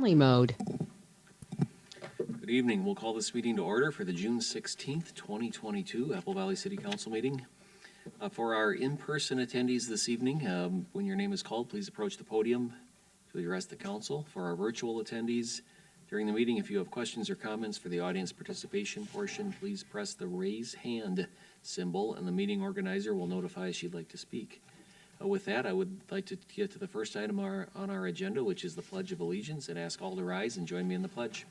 family mode. Good evening. We'll call this meeting to order for the June 16th, 2022 Apple Valley City Council meeting. For our in-person attendees this evening, when your name is called, please approach the podium to address the council. For our virtual attendees, during the meeting, if you have questions or comments for the audience participation portion, please press the raise hand symbol and the meeting organizer will notify us you'd like to speak. With that, I would like to get to the first item on our agenda, which is the Pledge of Allegiance, and ask all to rise and join me in the pledge.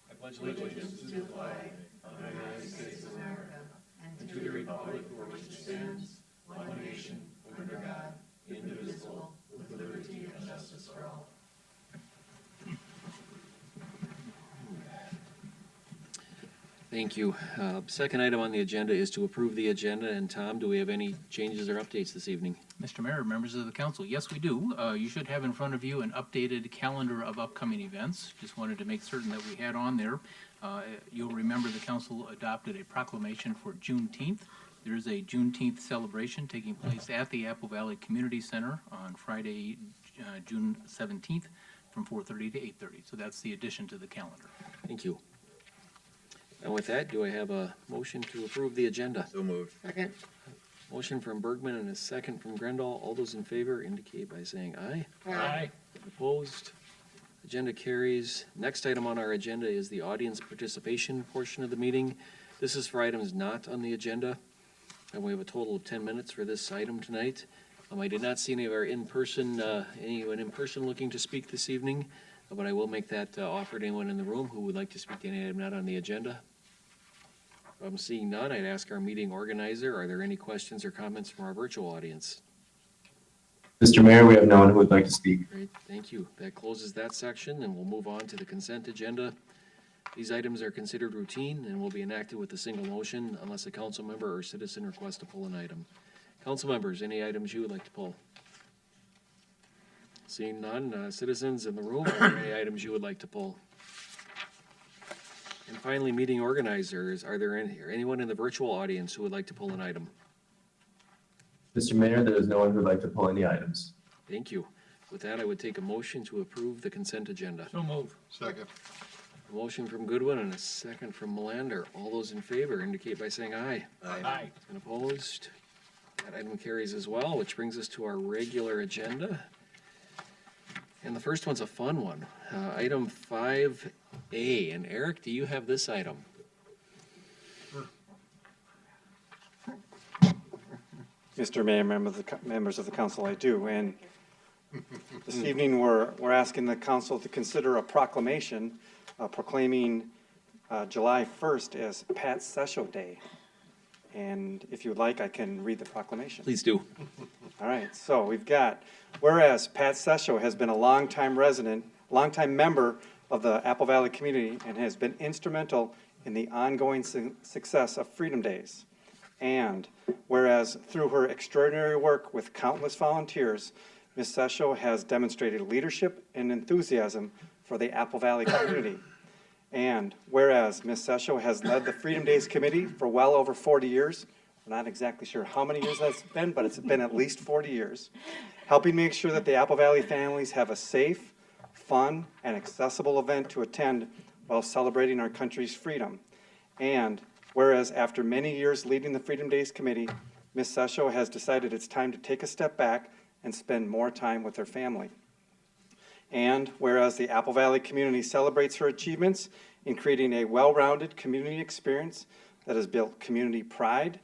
I pledge allegiance to the flag of the United States of America and to the republic for which it stands, one nation, under God, indivisible, with liberty and justice for all. Thank you. Second item on the agenda is to approve the agenda. And Tom, do we have any changes or updates this evening? Mr. Mayor, members of the council, yes, we do. You should have in front of you an updated calendar of upcoming events. Just wanted to make certain that we had on there. You'll remember the council adopted a proclamation for Juneteenth. There is a Juneteenth celebration taking place at the Apple Valley Community Center on Friday, June 17th from 4:30 to 8:30. So that's the addition to the calendar. Thank you. And with that, do I have a motion to approve the agenda? So moved. Second. Motion from Bergman and a second from Grendel. All those in favor indicate by saying aye. Aye. Opposed? Agenda carries. Next item on our agenda is the audience participation portion of the meeting. This is for items not on the agenda. And we have a total of 10 minutes for this item tonight. I did not see any of our anyone in person looking to speak this evening, but I will make that offer to anyone in the room who would like to speak to any item not on the agenda. If I'm seeing none, I'd ask our meeting organizer, are there any questions or comments from our virtual audience? Mr. Mayor, we have no one who would like to speak. Great, thank you. That closes that section, and we'll move on to the consent agenda. These items are considered routine and will be enacted with a single motion unless a council member or citizen requests to pull an item. Council members, any items you would like to pull? Seeing none, citizens in the room, are there any items you would like to pull? And finally, meeting organizers, are there anyone in the virtual audience who would like to pull an item? Mr. Mayor, there is no one who would like to pull any items. Thank you. With that, I would take a motion to approve the consent agenda. So move. Second. A motion from Goodwin and a second from Melander. All those in favor indicate by saying aye. Aye. And opposed? That item carries as well, which brings us to our regular agenda. And the first one's a fun one. Item 5A. And Eric, do you have this item? Mr. Mayor, members of the council, I do. And this evening, we're asking the council to consider a proclamation proclaiming July 1st as Pat Schesso Day. And if you would like, I can read the proclamation. Please do. All right, so we've got, whereas Pat Schesso has been a longtime member of the Apple Valley community and has been instrumental in the ongoing success of Freedom Days. And whereas through her extraordinary work with countless volunteers, Ms. Schesso has demonstrated leadership and enthusiasm for the Apple Valley community. And whereas Ms. Schesso has led the Freedom Days Committee for well over 40 years, we're not exactly sure how many years that's been, but it's been at least 40 years, helping make sure that the Apple Valley families have a safe, fun, and accessible event to attend while celebrating our country's freedom. And whereas after many years leading the Freedom Days Committee, Ms. Schesso has decided it's time to take a step back and spend more time with her family. And whereas the Apple Valley community celebrates her achievements in creating a well-rounded community experience that has built community pride,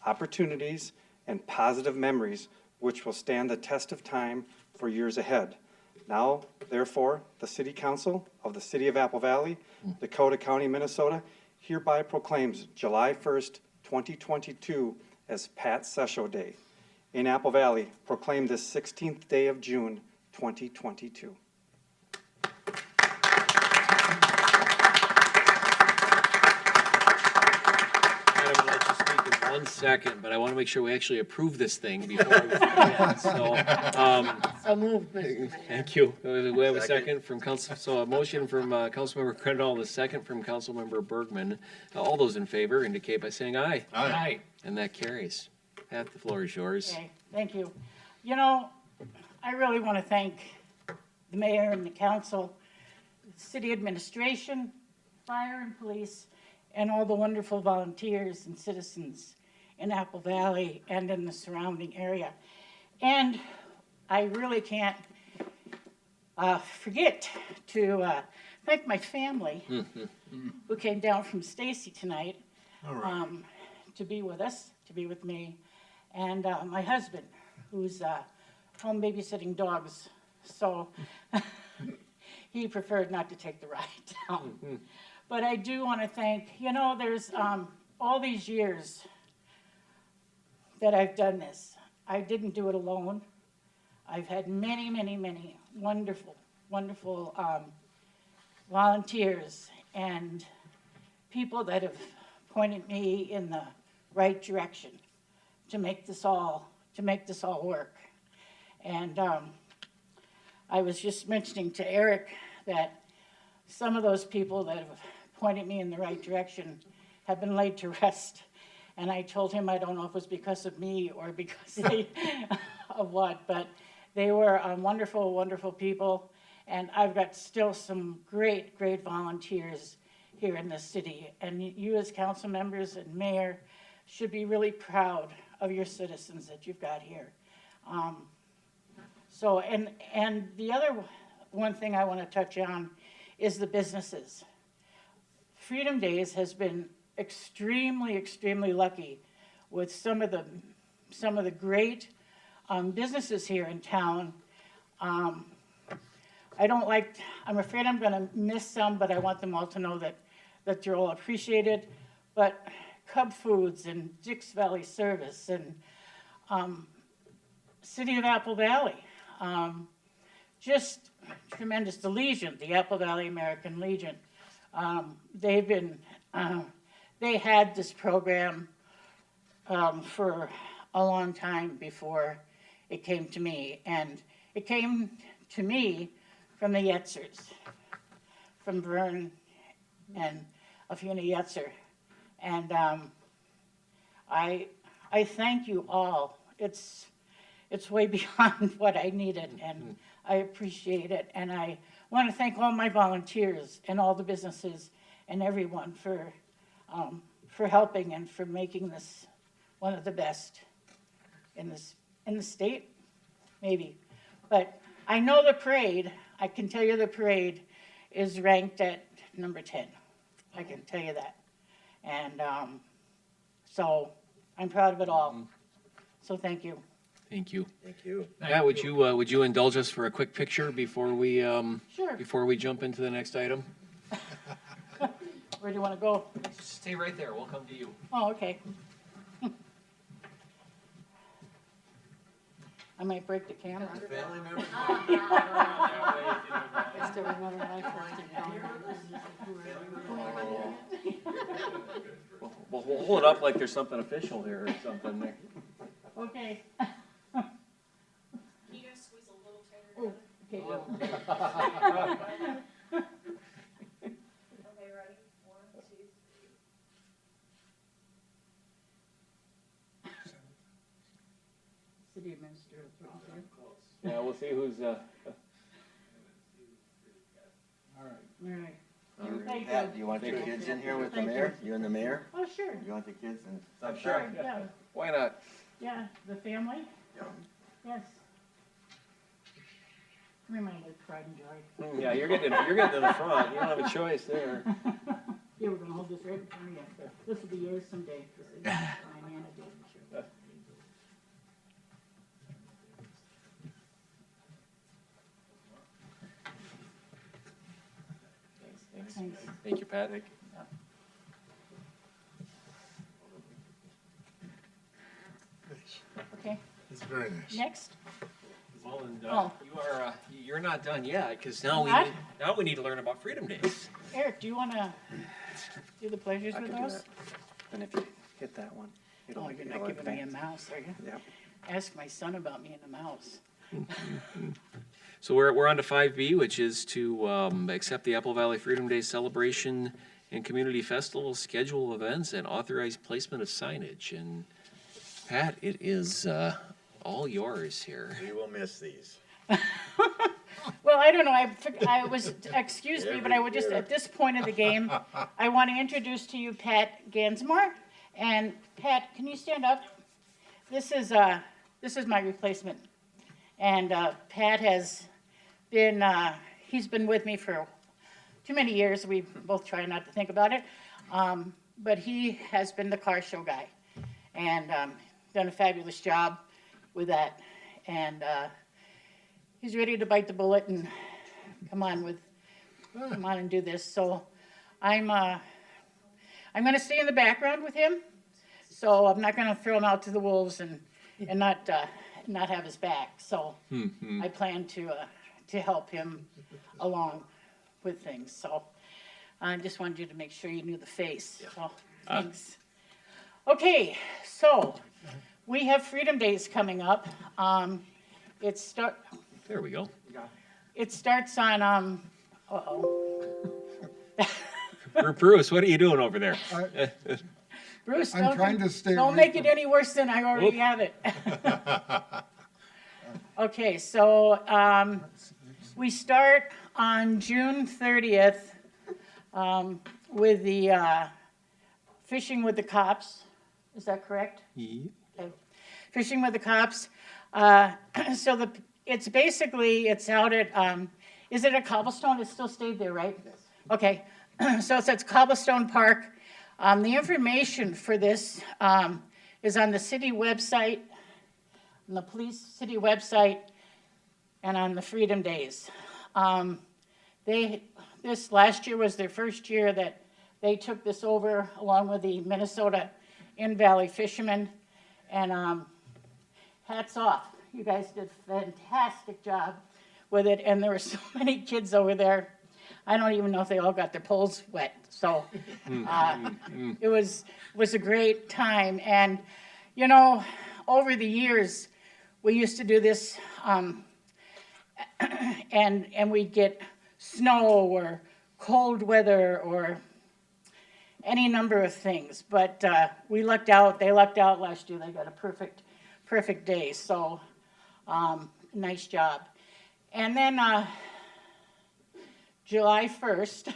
opportunities, and positive memories which will stand the test of time for years ahead. Now, therefore, the City Council of the City of Apple Valley, Dakota County, Minnesota, hereby proclaims July 1st, 2022 as Pat Schesso Day. In Apple Valley, proclaim this 16th day of June, 2022. Madam, I'd like to speak in 1 second, but I want to make sure we actually approve this thing before we begin. So moved, Mr. Mayor. Thank you. We have a second from Council, so a motion from Councilmember Crandall, a second from Councilmember Bergman. All those in favor indicate by saying aye. Aye. And that carries. Pat, the floor is yours. Okay, thank you. You know, I really want to thank the mayor and the council, city administration, fire and police, and all the wonderful volunteers and citizens in Apple Valley and in the surrounding area. And I really can't forget to thank my family who came down from Stacy tonight to be with us, to be with me, and my husband, who's home babysitting dogs. So he preferred not to take the ride down. But I do want to thank, there's all these years that I've done this. I didn't do it alone. I've had many, many, many wonderful, wonderful volunteers and people that have pointed me in the right direction to make this all work. And I was just mentioning to Eric that some of those people that have pointed me in the right direction have been laid to rest. And I told him I don't know if it was because of me or because of what, but they were wonderful, wonderful people. And I've got still some great, great volunteers here in the city. And you as council members and mayor should be really proud of your citizens that you've got here. And the other one thing I want to touch on is the businesses. Freedom Days has been extremely, extremely lucky with some of the great businesses here in town. I'm afraid I'm going to miss some, but I want them all to know that you're all appreciated. But Cub Foods and Dick's Valley Service and City of Apple Valley, just tremendous. The Legion, the Apple Valley American Legion, they had this program for a long time before it came to me. And it came to me from the Yetzers, from Vern and Afuna Yetzer. And I thank you all. It's way beyond what I needed, and I appreciate it. And I want to thank all my volunteers and all the businesses and everyone for helping and for making this one of the best in the state, maybe. But I know the parade. I can tell you the parade is ranked at number 10. I can tell you that. And so I'm proud of it all. So thank you. Thank you. Thank you. Matt, would you indulge us for a quick picture before we Sure. before we jump into the next item? Where do you want to go? Stay right there. We'll come to you. Oh, okay. I might break the camera. Family members? I still remember my first encounter. We'll hold it up like there's something official here or something. Okay. Can you guys squeeze a little tighter? Okay. Okay, ready? 1, 2, 3. City administrator. Yeah, we'll see who's. All right. Thank Pat, you. do you want your kids in here with the Thank mayor? You and the mayor? Oh, sure. You want the kids and? I'm Sure, yeah. Why not? Yeah, the family? Yeah. Yes. Come here, my little pride and joy. Yeah, you're getting to the front. You don't have a choice there. Here, we're gonna hold this right in front of you. This will be yours someday. This is mine and a day. Thanks. Thank you, Pat. Okay, It's very nice. next. Well, and Oh. you're not done yet because now What? we need to learn about Freedom Days. Eric, do you wanna do the pleasures I with can do those? that. And if you hit that one, Oh, you're not giving me a mouse, are you? Yep. Ask my son about me and a mouse. So we're on to 5B, which is to accept the Apple Valley Freedom Day celebration and community festival schedule of events and authorize placement of signage. And Pat, it is all yours here. We will miss these. Well, I don't know, I was, excuse me, but I would just, at this point of the game, I want to introduce to you Pat Gansmore. And Pat, can you stand up? This is my replacement. And Pat has been, he's been with me for too many years. We both try not to think about it. But he has been the car show guy and done a fabulous job with that. And he's ready to bite the bullet and come on and do this. So I'm going to stay in the background with him. So I'm not going to throw him out to the wolves and not have his back. So I plan to help him along with things. So I just wanted you to make sure you knew the face. So thanks. Okay, so we have Freedom Days coming up. There we go. It starts on Bruce, what are you doing over there? Bruce, I'm trying to stay don't away make it from- any worse than I already have it. Okay, so we start on June 30th with the Fishing with the Cops. Is that correct? Yeah. Okay. Fishing with the Cops. So it's out at, is it at Cobblestone? It still stayed there, right? Yes. Okay, so it's at Cobblestone Park. The information for this is on the city website, on the police city website, and on the Freedom Days. This last year was their first year that they took this over along with the Minnesota In-Valley Fishermen, and hats off. You guys did a fantastic job with it, and there were so many kids over there. I don't even know if they all got their poles wet. So it was a great time. And, you know, over the years, we used to do this, and we'd get snow or cold weather or any number of things. But we lucked out. They lucked out last year. They got a perfect day. So nice job. And then July 1st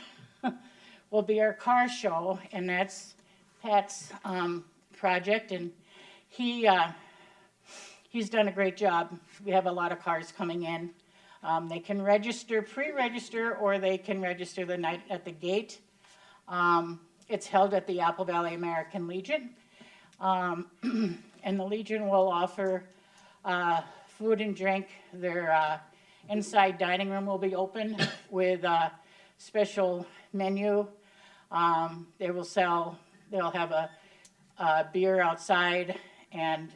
will be our car show, and that's Pat's project, and he's done a great job. We have a lot of cars coming in. They can pre-register, or they can register the night at the gate. It's held at the Apple Valley American Legion, and the Legion will offer food and drink. Their inside dining room will be open with a special menu. They'll have a beer outside and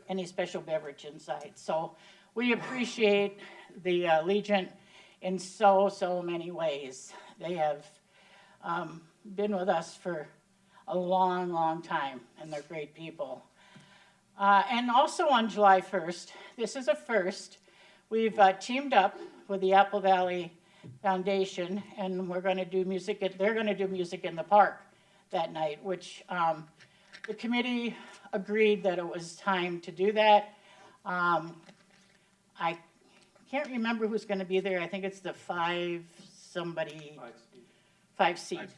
any special beverage inside. So we appreciate the Legion in so many ways. They have been with us for a long time, and they're great people. And also on July 1st, this is a first, we've teamed up with the Apple Valley Foundation, and we're going to do music. They're going to do music in the park that night, which the committee agreed that it was time to do that. I can't remember who's going to be there. I think it's the five seat.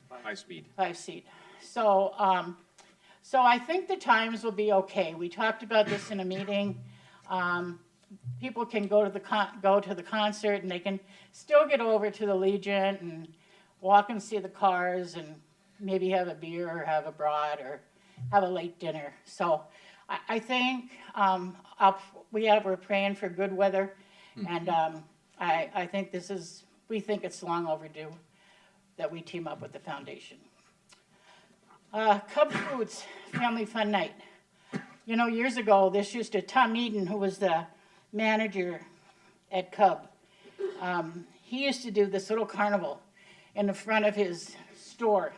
So I think the times will be okay. We talked about this in a meeting. People can go to the concert, and they can still get over to the Legion and walk and see the cars and maybe have a beer or have a broad or have a late dinner. So I think we're praying for good weather, and I think we think it's long overdue that we team up with the foundation. Cub Foods Family Fun Night. You know, years ago, Tom Eden, who was the manager at Cub, he used to do this little carnival in the front of his store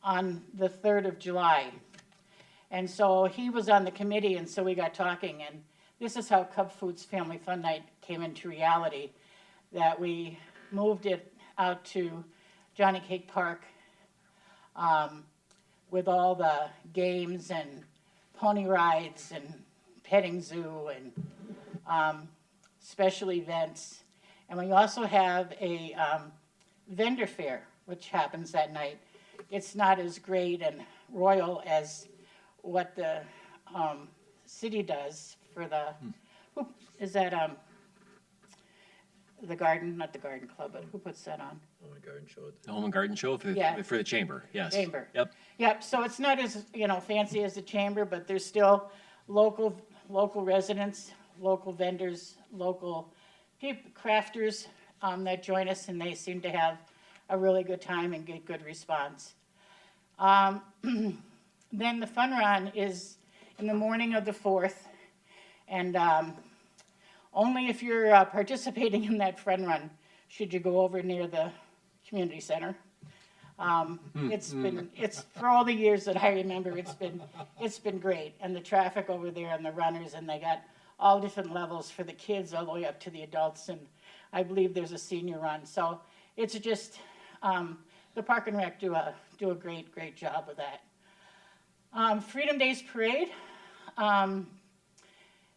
on the 3rd of July. And so he was on the committee, and so we got talking, and this is how Cub Foods Family Fun Night came into reality, that we moved it out to Johnny Cake Park with all the games and pony rides and petting zoo and special events. And we also have a vendor fair, which happens that night. It's not as great and royal as what the city does for the, who, is that the garden, not the garden club, but who puts that on? The Home and Garden Show Yeah. for the chamber, yes. Chamber. Yep. Yep, so it's not as, fancy as the chamber, but there's still local residents, local vendors, local crafters that join us, and they seem to have a really good time and get good response. Then the fun run is in the morning of the 4th, and only if you're participating in that fun run should you go over near the community center. It's for all the years that I remember, it's been great, and the traffic over there and the runners, and they got all different levels for the kids all the way up to the adults, and I believe there's a senior run. So it's just the Park and Rec do a great job with that. Freedom Days Parade.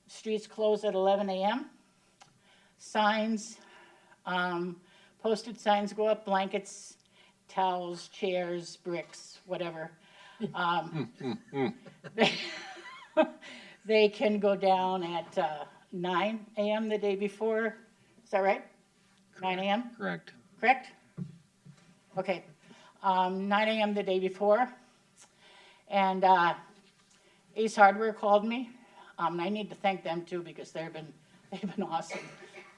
Streets close at 11 a.m. Signs, posted signs go up, blankets, towels, chairs, bricks, whatever. They can go down at 9 a.m. the day before. Is that right? 9 a.m.? Correct. Correct? Okay. 9 a.m. the day before. And Ace Hardware called me. I need to thank them too because they've been awesome.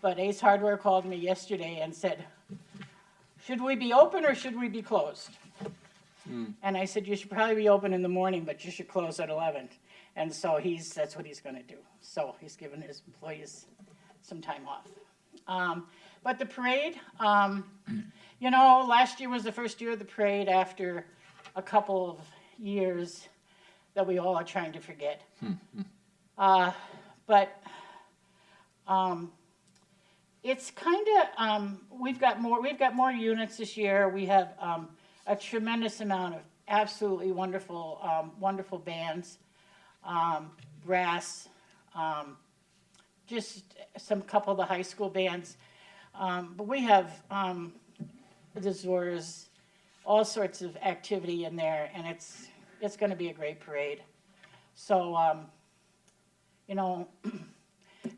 But Ace Hardware called me yesterday and said, should we be open or should we be closed? And I said, you should probably be open in the morning, but you should close at 11. And so that's what he's going to do. So he's given his employees some time off. But the parade, last year was the first year of the parade after a couple of years that we all are trying to forget. But it's kind of we've got more units this year. We have a tremendous amount of absolutely wonderful bands, brass, just some couple of the high school bands. But we have the Zors, all sorts of activity in there, and it's going to be a great parade. So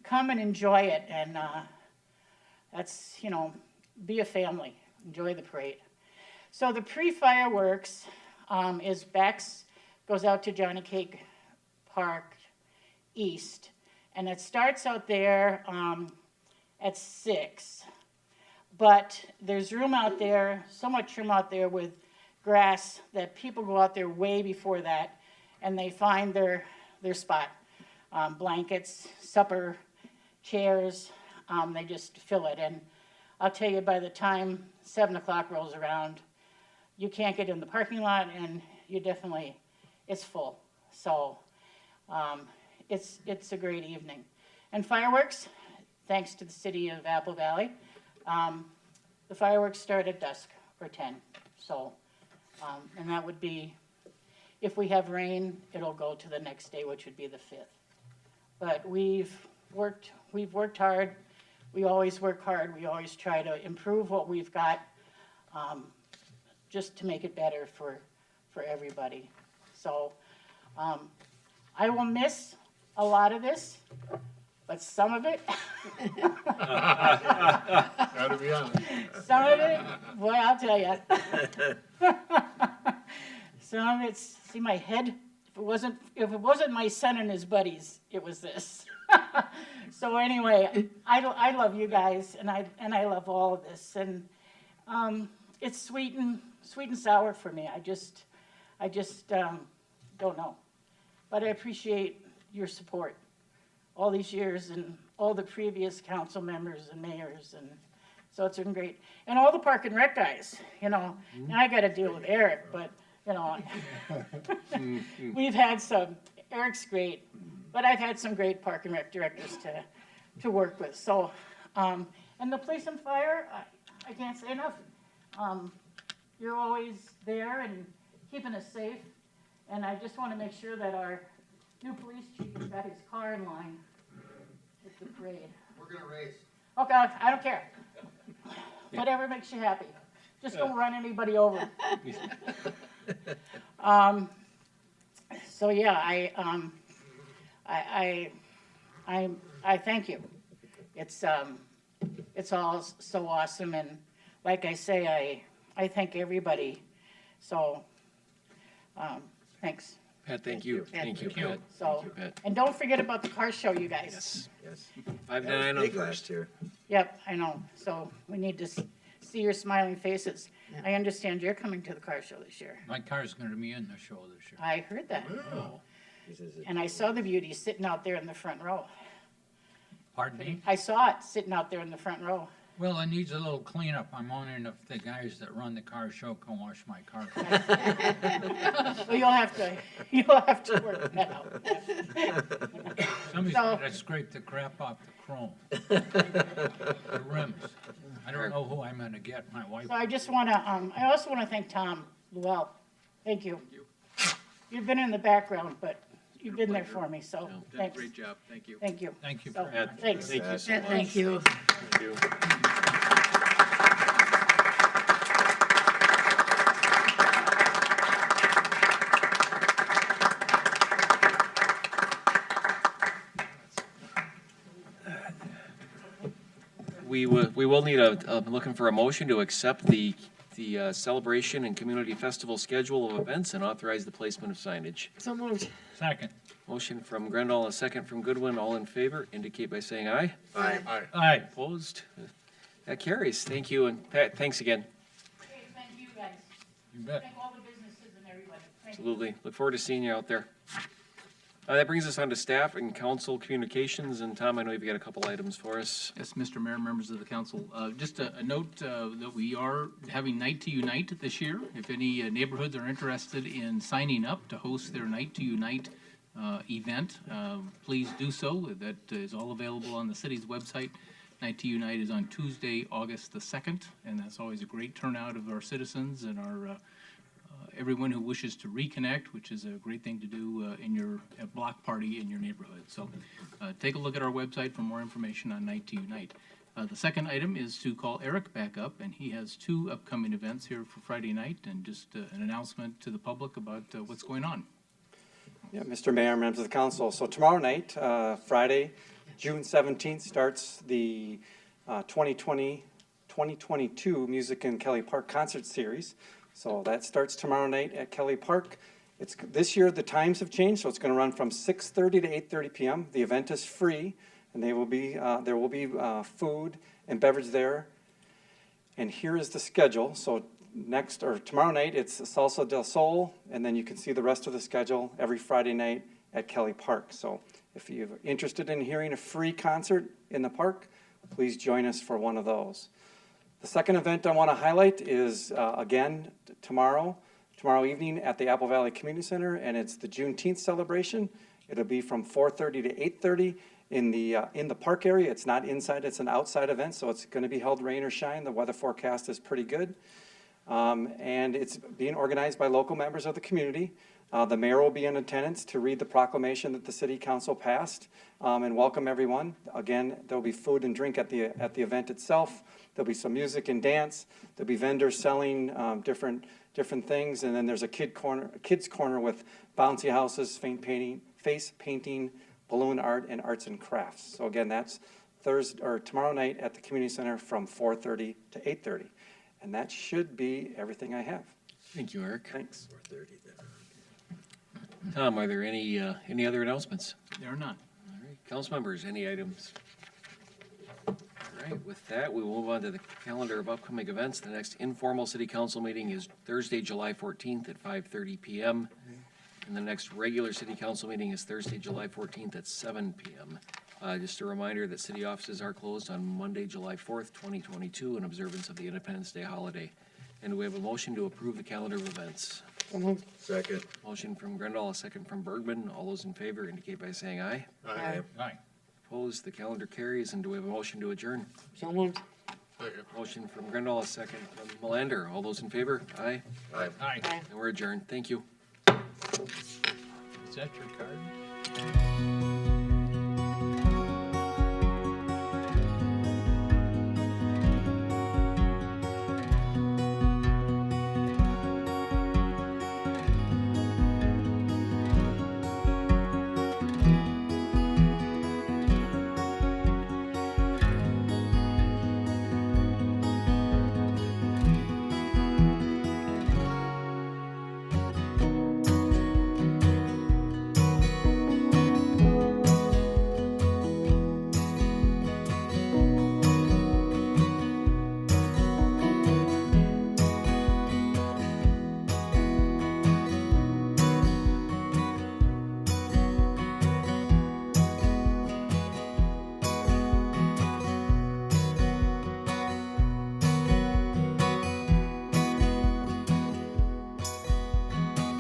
come and enjoy it, and that's, be a family, enjoy the parade. So the pre-fireworks is goes out to Johnny Cake Park East, and it starts out there at 6. But there's room out there, so much room out there with grass that people go out there way before that, and they find their spot. Blankets, supper, chairs, they just fill it. And I'll tell you, by the time 7 o'clock rolls around, you can't get in the parking lot, and it's full. So it's a great evening. And fireworks, thanks to the city of Apple Valley, the fireworks start at dusk or 10. So, and that would be, if we have rain, it'll go to the next day, which would be the 5th. But we've worked hard. We always work hard. We always try to improve what we've got, just to make it better for everybody. So I will miss a lot of this, but some of it, Gotta be honest. some of it, boy, I'll tell you. Some of it's, see my head, if it wasn't my son and his buddies, it was this. So anyway, I love you guys, and I love all of this, and it's sweet and sour for me. I just don't know, but I appreciate your support all these years, and all the previous council members and mayors, and so it's been great. And all the Park and Rec guys, now I got to deal with Eric, but we've had Eric's great, but I've had some great Park and Rec directors to work with. So, and the police and fire, I can't say enough. You're always there and keeping us safe, and I just want to make sure that our new police chief has got his car in line It's a parade. We're gonna race. Okay, I don't care. Whatever makes you happy. Just don't run anybody over. So yeah, I thank you. It's all so awesome, and like I say, I thank everybody. So, thanks. Pat, thank you. Thank you, Pat. So, Thank you, Pat. and don't forget about the car show, you guys. Yes. Yes. 5 to That 9 was on big last first. year. Yep, I know. So we need to see your smiling faces. I understand you're coming to the car show this year. My car's gonna be in the show this year. I heard that. He says it- And I saw the beauty sitting out there in the front row. Pardon me? I saw it sitting out there in the front row. Well, it needs a little cleanup. I'm wondering if the guys that run the car show can wash my car. Well, you'll have to work that out. Somebody's So- gotta scrape the crap off the chrome. The rims. I don't know who I'm gonna get, my wife. So I just want to, I also want to thank Tom Llewell. Thank you. You've been in the background, but you've been there for me, so thanks. Great job, thank you. Thank you. Thank you So, very much. Pat, thanks. thank you so much. Thank you. Thank you. We will need looking for a motion to accept the celebration and community festival schedule of events and authorize the placement of signage. So moved. Second. Motion from Grendall, a second from Goodwin. All in favor indicate by saying aye. Aye. Aye. Opposed? That carries. Thank you, and Pat, thanks again. Okay, thank you guys. You bet. Thank all the businesses and everybody. Thank you. Absolutely. Look forward to seeing you out there. That brings us on to staff and council communications. And Tom, I know you've got a couple items for us. Yes, Mr. Mayor, members of the council, just a note that we are having Night to Unite this year. If any neighborhoods are interested in signing up to host their Night to Unite event, please do so. That is all available on the city's website. Night to Unite is on Tuesday, August the 2nd, and that's always a great turnout of our citizens and our everyone who wishes to reconnect, which is a great thing to do in your block party in your neighborhood. So take a look at our website for more information on Night to Unite. The second item is to call Eric back up, and he has 2 upcoming events here for Friday night, and just an announcement to the public about what's going on. Yeah, Mr. Mayor, members of the council. So tomorrow night, Friday, June 17th, starts the 2022 Music in Kelly Park Concert Series. So that starts tomorrow night at Kelly Park. This year, the times have changed, so it's going to run from 6:30 to 8:30 p.m. The event is free, and there will be food and beverage there. And here is the schedule. So tomorrow night, it's Salsa del Sol, and then you can see the rest of the schedule every Friday night at Kelly Park. So if you're interested in hearing a free concert in the park, please join us for one of those. The second event I want to highlight is, again, tomorrow evening at the Apple Valley Community Center, and it's the Juneteenth celebration. It'll be from 4:30 to 8:30 in the park area. It's not inside, it's an outside event, so it's going to be held rain or shine. The weather forecast is pretty good. And it's being organized by local members of the community. The mayor will be in attendance to read the proclamation that the city council passed, and welcome everyone. Again, there'll be food and drink at the event itself. There'll be some music and dance. There'll be vendors selling different things, and then there's a kids corner with bouncy houses, face painting, balloon art, and arts and crafts. So again, that's tomorrow night at the community center from 4:30 to 8:30, and that should be everything I have. Thank you, Eric. Thanks. 4:30 then. Tom, are there any other announcements? There are none. All right, council members, any items? All right, with that, we will move on to the calendar of upcoming events. The next informal city council meeting is Thursday, July 14th at 5:30 p.m. And the next regular city council meeting is Thursday, July 14th at 7 p.m. Just a reminder that city offices are closed on Monday, July 4th, 2022, in observance of the Independence Day holiday. And we have a motion to approve the calendar of events. So moved. Second. Motion from Grendall, a second from Bergman. All those in favor indicate by saying aye. Aye. Aye. Opposed, the calendar carries. And do we have a motion to adjourn? So moved. Motion from Grendall, a second from Melander. All those in favor? Aye. Aye. Aye. And we're adjourned. Thank you. Is that your card?